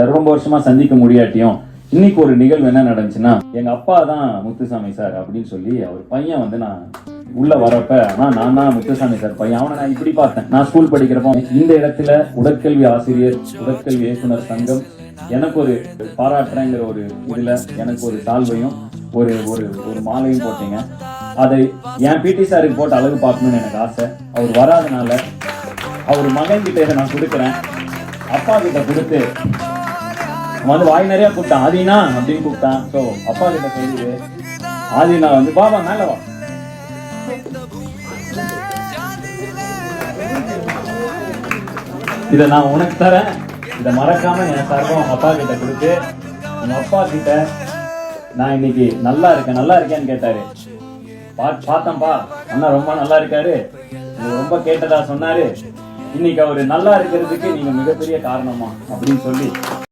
ரொம்ப வருஷமா சந்திக்க முடியாட்டியும் இன்னைக்கு ஒரு நிகழ்வு என்ன நடந்துச்சுன்னா, எங்க அப்பா தான் முத்துசாமி சார் அப்படின்னு சொல்லி அவர் பையன் வந்து நான் உள்ள வரப்ப, நான் தான் முத்துசாமி சார் பையன். அவனை நான் இப்படி பார்த்தேன். நான் ஸ்கூல் படிக்கிறப்போ இந்த இடத்துல உடற்கல்வி ஆசிரியர், உடற்கல்வி இயக்குனர் சங்கம் எனக்கு ஒரு பாராட்டுறேங்கிற ஒரு இதுல எனக்கு ஒரு சால்வையும் ஒரு ஒரு ஒரு மாலையும் போட்டீங்க. அதை என் பிடி சாருக்கு போட்டு அழகு பார்க்கணும்னு எனக்கு ஆசை. அவர் வராதனால அவர் மகன் கிட்ட இதை நான் கொடுக்குறேன். அப்பா கிட்ட கொடுத்து வந்து வாய் நிறைய கூப்பிட்டான். ஆதினா அப்படின்னு கூப்பிட்டான். ஸோ அப்பா கிட்ட சொல்லிடு, ஆதினா வந்து பாபா மேல வா. இதை நான் உனக்கு தரேன். இதை மறக்காம என் சார்பம் அப்பா கிட்ட கொடுத்து, உங்க அப்பா கிட்ட நான் இன்னைக்கு நல்லா இருக்கேன்னு கேட்டாரு. பார்த்தேன்ப்பா, அண்ணா ரொம்ப நல்லா இருக்காரு, ரொம்ப கேட்டதா சொன்னாரு, இன்னைக்கு அவரு நல்லா இருக்கிறதுக்கு நீங்க மிகப்பெரிய காரணமா அப்படின்னு சொல்லி